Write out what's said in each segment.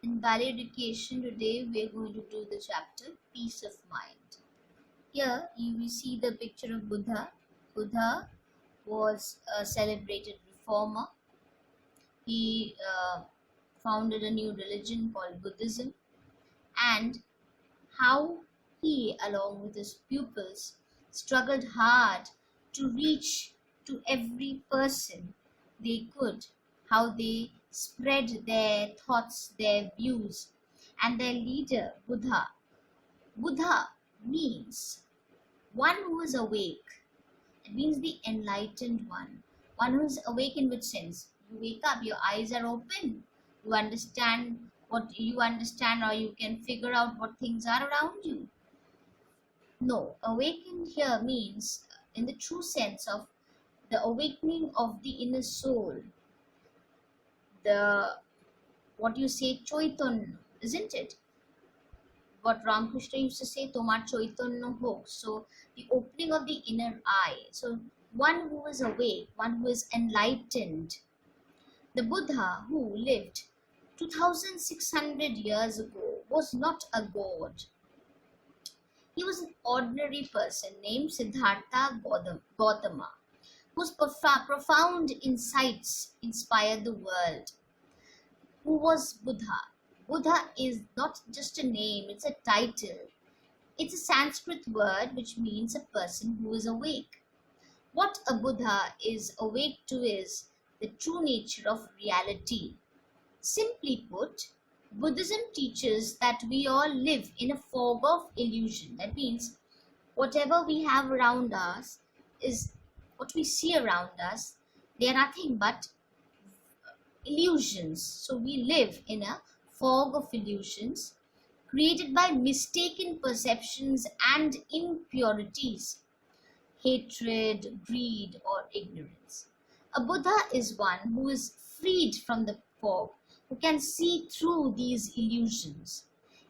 In Value Education, today we are going to do the chapter Peace of Mind. Here you will see the picture of Buddha. Buddha was a celebrated reformer. He founded a new religion called Buddhism, and how he, along with his pupils, struggled hard to reach to every person they could, how they spread their thoughts, their views, and their leader, Buddha. Buddha means one who is awake. It means the enlightened one who is awake in which sense? You wake up, your eyes are open, you understand what you understand, or you can figure out what things are around you. No, awakened here means in the true sense of the awakening of the inner soul, the what you say Chaitanya, isn't it? What Ramakrishna used to say, Tomar Chaitanya ho. So the opening of the inner eye. So one who is awake, one who is enlightened. The Buddha who lived 2600 years ago was not a god. He was an ordinary person named Siddhartha Gautama, whose profound insights inspired the world. Who was Buddha? Buddha is not just a name, it's a title. It's a Sanskrit word which means a person who is awake. What a Buddha is awake to is the true nature of reality. Simply put, Buddhism teaches that we all live in a fog of illusion. That means whatever we have around us is what we see around us. They are nothing but illusions. So we live in a fog of illusions created by mistaken perceptions and impurities, hatred, greed, or ignorance. A Buddha is one who is freed from the fog, who can see through these illusions.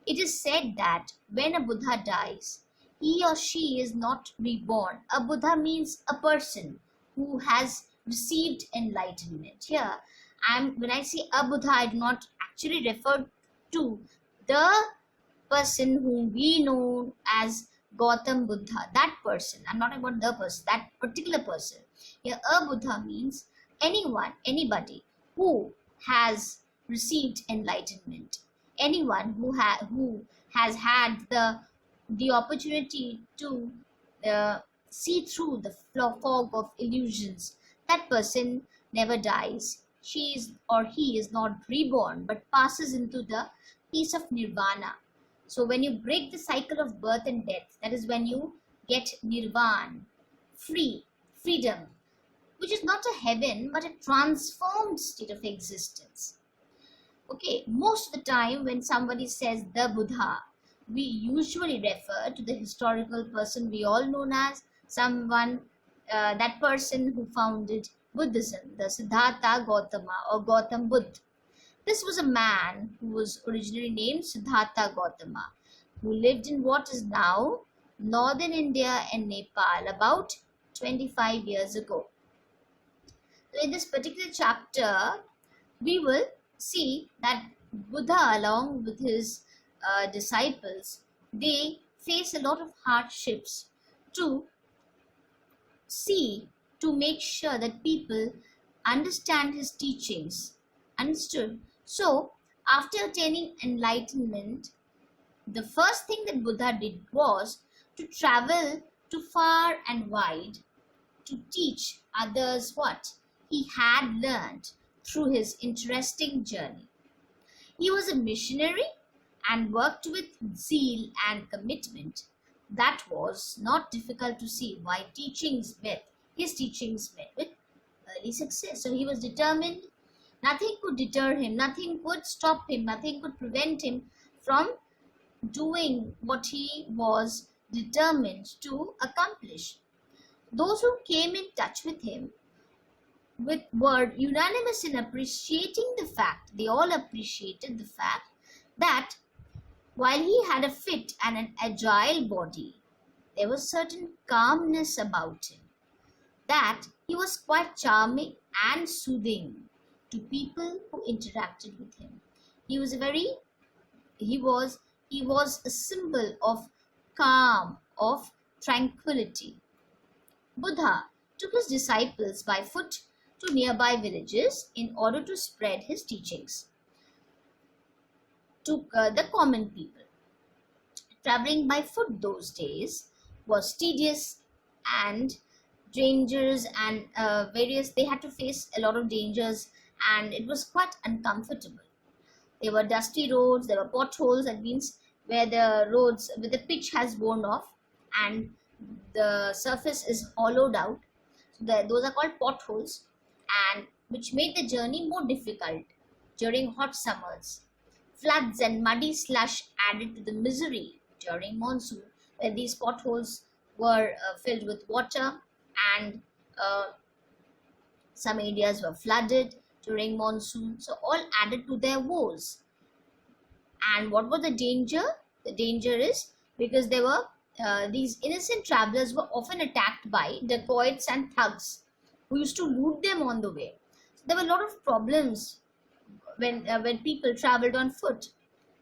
It is said that when a Buddha dies, he or she is not reborn. A Buddha means a person who has received enlightenment. Here, when I say a Buddha, I do not actually refer to the person whom we know as Gautam Buddha, that person. I'm not about the person, that particular person. Here, a Buddha means anyone, anybody who has received enlightenment, anyone who has had the opportunity to see through the fog of illusions. That person never dies. She is or he is not reborn, but passes into the peace of nirvana. So when you break the cycle of birth and death, that is when you get nirvana, freedom, which is not a heaven but a transformed state of existence. Okay, most of the time when somebody says the Buddha, we usually refer to the historical person we all know as someone, that person who founded Buddhism, the Siddhartha Gautama or Gautam Buddha. This was a man who was originally named Siddhartha Gautama, who lived in what is now northern India and Nepal about 25 years ago. So in this particular chapter, we will see that Buddha, along with his disciples, they face a lot of hardships to make sure that people understand his teachings. Understood? So, after attaining enlightenment, the first thing that Buddha did was to travel to far and wide to teach others what he had learned through his interesting journey. He was a missionary and worked with zeal and commitment. That was not difficult to see why his teachings met with early success. So he was determined. Nothing could deter him, nothing could stop him, nothing could prevent him from doing what he was determined to accomplish. Those who came in touch with him were unanimous in appreciating the fact, they all appreciated the fact that while he had a fit and an agile body, there was certain calmness about him, that he was quite charming and soothing to people who interacted with him. He was a very he was he was a symbol of calm, of tranquility. Buddha took his disciples by foot to nearby villages in order to spread his teachings to the common people. Traveling by foot those days was tedious and dangers and various, they had to face a lot of dangers, and it was quite uncomfortable. There were dusty roads, there were potholes, that means where the roads, where the pitch has worn off and the surface is hollowed out. So those are called potholes, and which made the journey more difficult during hot summers. Floods and muddy slush added to the misery during monsoon, where these potholes were filled with water, and uh, some areas were flooded during monsoon. So all added to their woes. And what was the danger? The danger is because there were these innocent travelers were often attacked by dacoits and thugs who used to loot them on the way. So there were a lot of problems when people traveled on foot.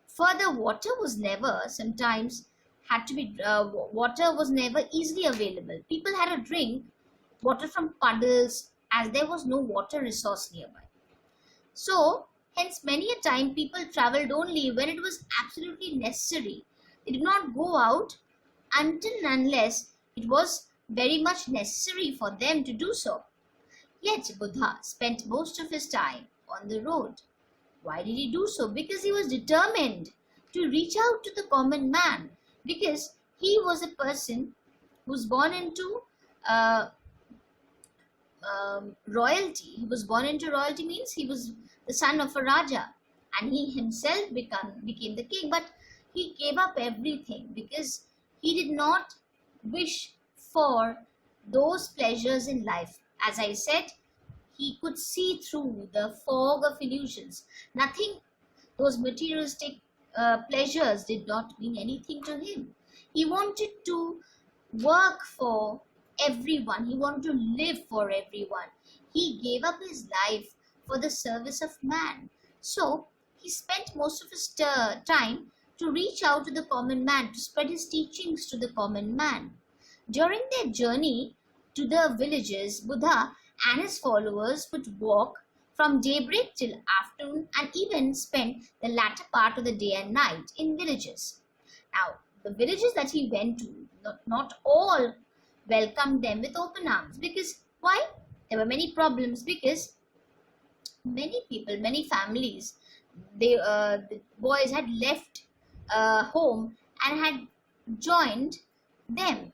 Further, water was never sometimes had to be water was never easily available. People had to drink water from puddles as there was no water resource nearby. So, hence many a time people traveled only when it was absolutely necessary. They did not go out until and unless it was very much necessary for them to do so. Yet Buddha spent most of his time on the road. Why did he do so? Because he was determined to reach out to the common man, because he was a person who was born into uh, royalty. He was born into royalty means he was the son of a Raja, and he himself became the king, but he gave up everything because he did not wish for those pleasures in life. As I said, he could see through the fog of illusions. Nothing, those materialistic pleasures did not mean anything to him. He wanted to work for everyone. He wanted to live for everyone. He gave up his life for the service of man. So he spent most of his time to reach out to the common man, to spread his teachings to the common man. During their journey to the villages, Buddha and his followers would walk from daybreak till afternoon and even spend the latter part of the day and night in villages. Now, the villages that he went to, not all welcomed them with open arms. Because why? There were many problems, because many people, many families, the boys had left home and had joined them.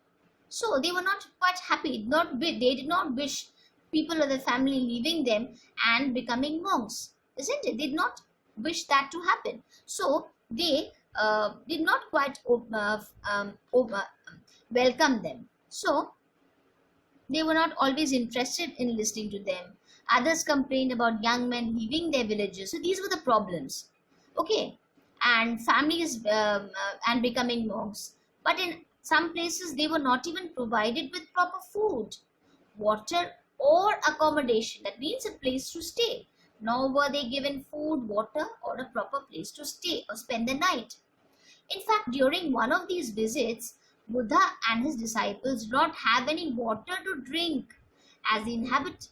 So they were not quite happy. They did not wish people of the family leaving them and becoming monks, isn't it? They did not wish that to happen. So they did not quite welcome them. So they were not always interested in listening to them. Others complained about young men leaving their villages. So these were the problems. Okay, and families and becoming monks. But in some places, they were not even provided with proper food, water, or accommodation. That means a place to stay. Nor were they given food, water, or a proper place to stay or spend the night. In fact, during one of these visits, Buddha and his disciples did not have any water to drink, as the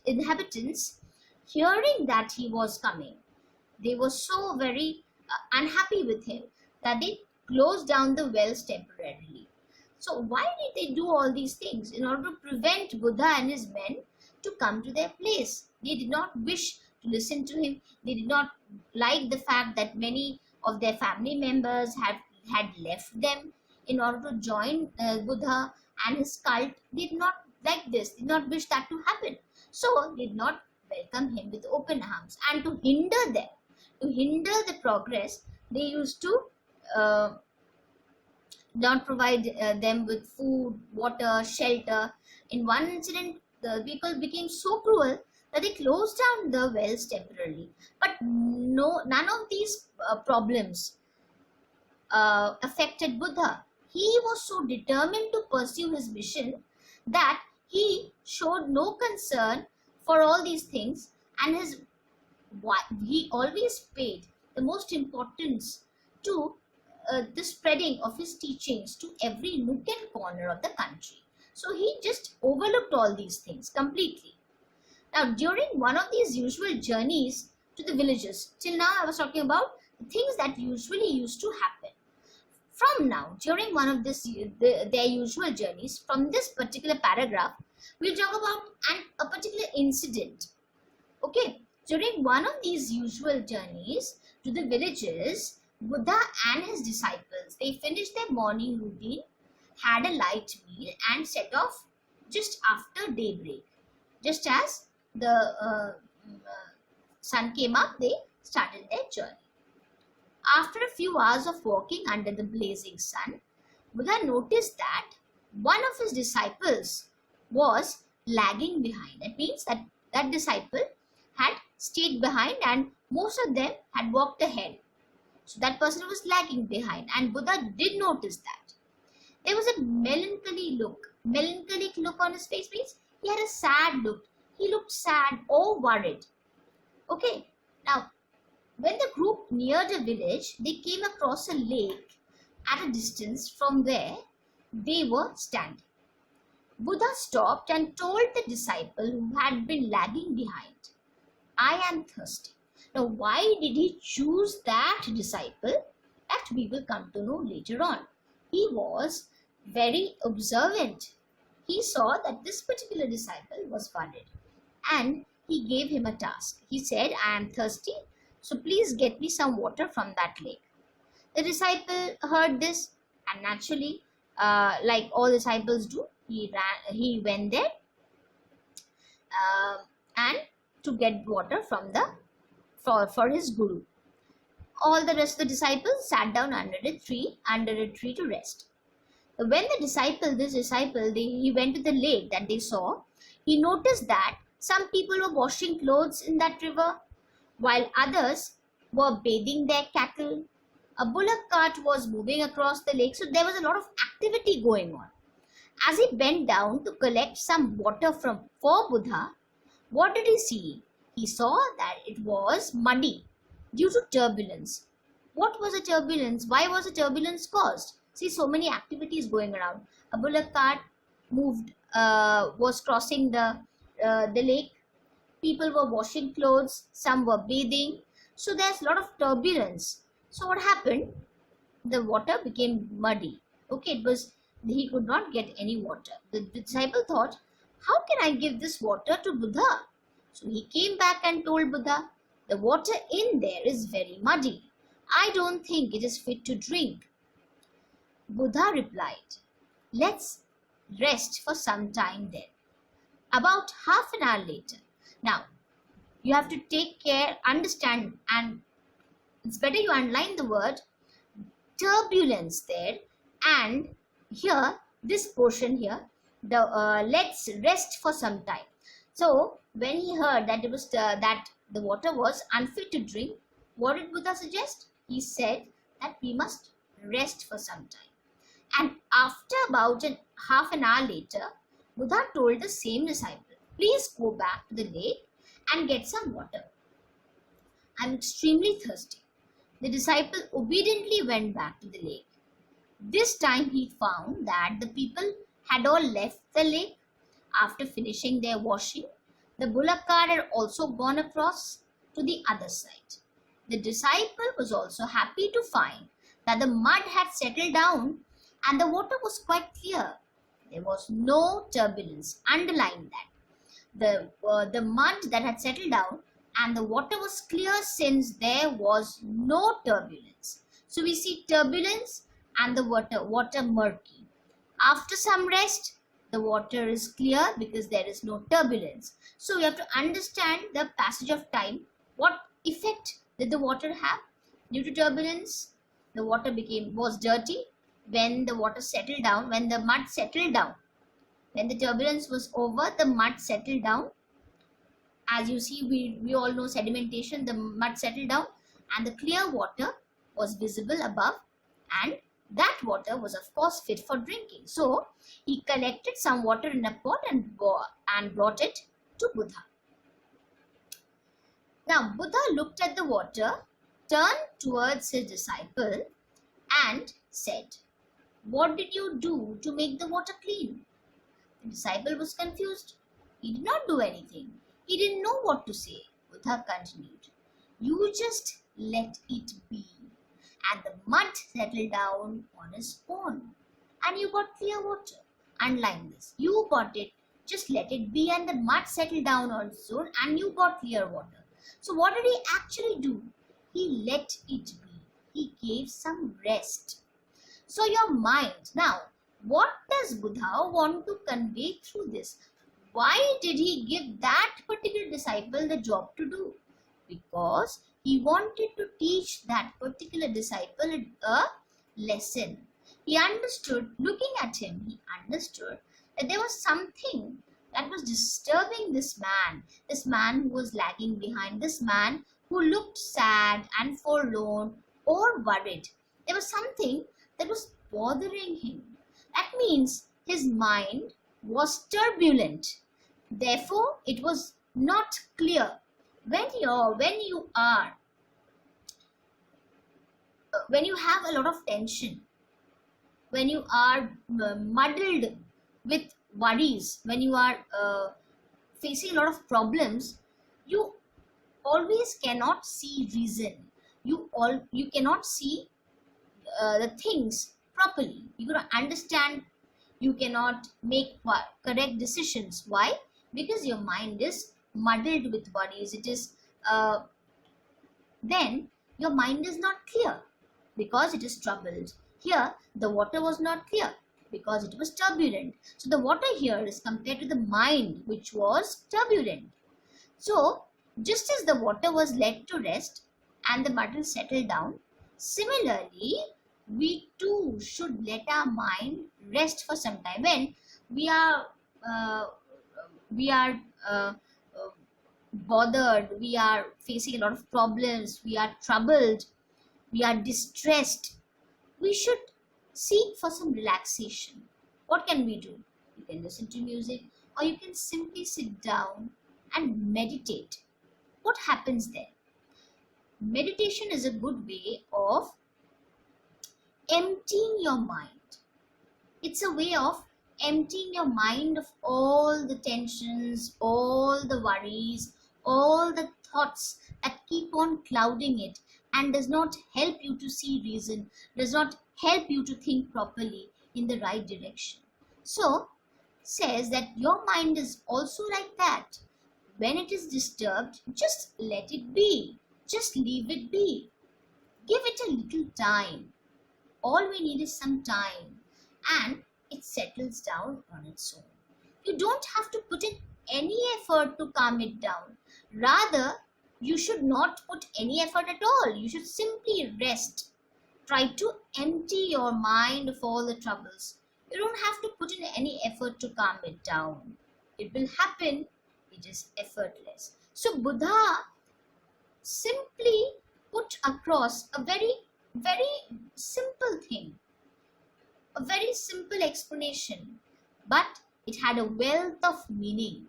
inhabitants, hearing that he was coming, they were so very unhappy with him that they closed down the wells temporarily. So why did they do all these things? In order to prevent Buddha and his men to come to their place. They did not wish to listen to him. They did not like the fact that many of their family members had left them in order to join Buddha and his cult. They did not like this, did not wish that to happen. So they did not welcome him with open arms. And to hinder them, to hinder the progress, they used to not provide them with food, water, shelter. In one incident, the people became so cruel that they closed down the wells temporarily. But none of these problems affected Buddha. He was so determined to pursue his mission that he showed no concern for all these things, and he always paid the most importance to the spreading of his teachings to every nook and corner of the country. So he just overlooked all these things completely. Now, during one of these usual journeys to the villages, till now I was talking about the things that usually used to happen. From now, during one of their usual journeys, from this particular paragraph, we'll talk about a particular incident. Okay, during one of these usual journeys to the villages, Buddha and his disciples, they finished their morning routine, had a light meal, and set off just after daybreak. Just as the sun came up, they started their journey. After a few hours of walking under the blazing sun, Buddha noticed that one of his disciples was lagging behind. That means that that disciple had stayed behind and most of them had walked ahead. So that person was lagging behind, and Buddha did notice that. There was a melancholic look on his face. Means he had a sad look. He looked sad or worried. Okay, now when the group neared a village, they came across a lake at a distance from where they were standing. Buddha stopped and told the disciple who had been lagging behind, "I am thirsty." Now, why did he choose that disciple? That we will come to know later on. He was very observant. He saw that this particular disciple was worried and he gave him a task. He said, "I am thirsty, so please get me some water from that lake." The disciple heard this and naturally, like all disciples do, he went there and to get water from for his guru. All the rest of the disciples sat down under a tree to rest. When this disciple, he went to the lake that they saw, he noticed that some people were washing clothes in that river, while others were bathing their cattle. A bullock cart was moving across the lake, so there was a lot of activity going on. As he bent down to collect some water for Buddha, what did he see? He saw that it was muddy due to turbulence. What was the turbulence? Why was the turbulence caused? See, so many activities going around. A bullock cart was crossing the lake. People were washing clothes. Some were bathing. So there's a lot of turbulence. So what happened? The water became muddy. Okay, he could not get any water. The disciple thought, "How can I give this water to Buddha?" So he came back and told Buddha, "The water in there is very muddy. I don't think it is fit to drink." Buddha replied, "Let's rest for some time then." About half an hour later. Now, you have to take care, understand, and it's better you underline the word turbulence there, and here, this portion here, the let's rest for some time. So, when he heard that it was that the water was unfit to drink, what did Buddha suggest? He said that we must rest for some time. And after about half an hour later, Buddha told the same disciple, "Please go back to the lake and get some water. I'm extremely thirsty." The disciple obediently went back to the lake. This time he found that the people had all left the lake after finishing their washing. The bullock cart had also gone across to the other side. The disciple was also happy to find that the mud had settled down and the water was quite clear. There was no turbulence. Underline that. The mud that had settled down and the water was clear since there was no turbulence. So we see turbulence and the water murky. After some rest, the water is clear because there is no turbulence. So we have to understand the passage of time. What effect did the water have? Due to turbulence, the water was dirty. When the water settled down, when the mud settled down, when the turbulence was over, the mud settled down. As you see, we all know sedimentation, the mud settled down and the clear water was visible above, and that water was of course fit for drinking. So he collected some water in a pot and brought it to Buddha. Now Buddha looked at the water turned towards his disciple and said, "What did you do to make the water clean?" The disciple was confused. He did not do anything. He didn't know what to say. Buddha continued, "You just let it be. And the mud settled down on his own. And you got clear water." Underline this. You got it. Just let it be, and the mud settled down on its own, and you got clear water. So what did he actually do? He let it be. He gave some rest. So your mind. Now, what does Buddha want to convey through this? Why did he give that particular disciple the job to do? Because he wanted to teach that particular disciple a lesson. He understood, looking at him, he understood that there was something that was disturbing this man who was lagging behind, this man who looked sad and forlorn or worried. There was something that was bothering him. That means his mind was turbulent. Therefore, it was not clear. When you have a lot of tension, when you are muddled with worries, when you are facing a lot of problems, you always cannot see reason. You cannot see the things properly. You cannot understand. You cannot make correct decisions. Why? Because your mind is muddled with worries. It is then your mind is not clear because it is troubled. Here, the water was not clear because it was turbulent. So the water here is compared to the mind, which was turbulent. So just as the water was led to rest and the muddle settled down, similarly, we too should let our mind rest for some time. When we are bothered, we are facing a lot of problems, we are troubled, we are distressed, we should seek for some relaxation. What can we do? You can listen to music, or you can simply sit down and meditate. What happens there? Meditation is a good way of emptying your mind. It's a way of emptying your mind of all the tensions, all the worries, all the thoughts that keep on clouding it and does not help you to see reason, does not help you to think properly in the right direction. So, says that your mind is also like that. When it is disturbed, just let it be. Just leave it be. Give it a little time. All we need is some time, and it settles down on its own. You don't have to put in any effort to calm it down. Rather, you should not put any effort at all. You should simply rest. Try to empty your mind of all the troubles. You don't have to put in any effort to calm it down. It will happen. It is effortless. So Buddha simply put across a very, very simple thing, a very simple explanation, but it had a wealth of meaning.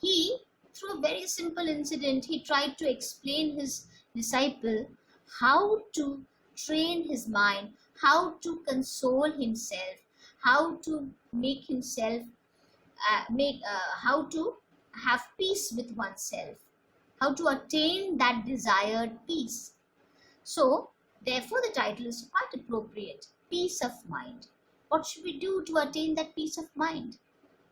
He, through a very simple incident, he tried to explain his disciple how to train his mind, how to console himself, how to make himself, how to have peace with oneself, how to attain that desired peace. So, therefore, the title is quite appropriate, Peace of Mind. What should we do to attain that peace of mind?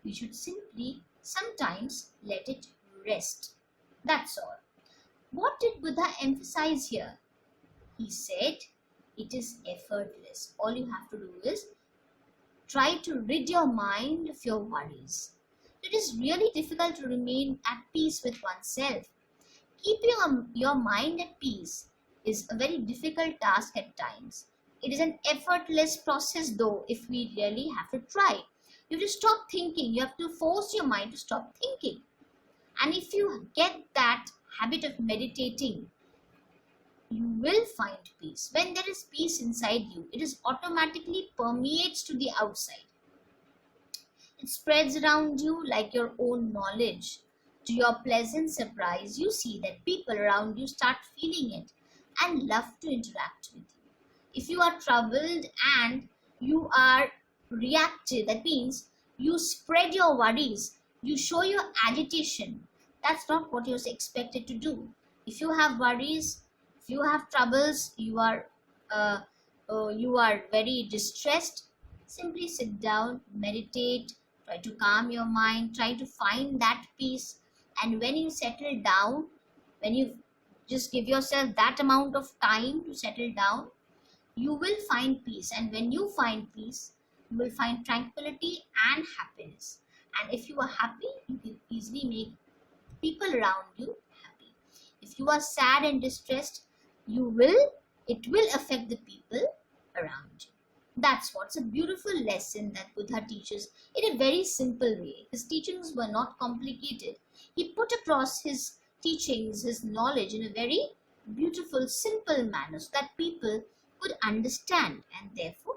We should simply sometimes let it rest. That's all. What did Buddha emphasize here? He said it is effortless. All you have to do is try to rid your mind of your worries. It is really difficult to remain at peace with oneself. Keeping your mind at peace is a very difficult task at times. It is an effortless process though, if we really have to try. You have to stop thinking. You have to force your mind to stop thinking. And if you get that habit of meditating, you will find peace. When there is peace inside you, it is automatically permeates to the outside. It spreads around you like your own knowledge. To your pleasant surprise, you see that people around you start feeling it. and love to interact with you. If you are troubled and you are reactive, that means you spread your worries, you show your agitation. That's not what you're expected to do. If you have worries, if you have troubles, uh, you are very distressed, simply sit down, meditate, try to calm your mind, try to find that peace. And when you settle down, when you just give yourself that amount of time to settle down, you will find peace. And when you find peace, you will find tranquility and happiness. And if you are happy, you can easily make people around you happy. If you are sad and distressed, it will affect the people around you. That's what's a beautiful lesson that Buddha teaches in a very simple way. His teachings were not complicated. He put across his teachings, his knowledge in a very beautiful, simple manner so that people could understand and therefore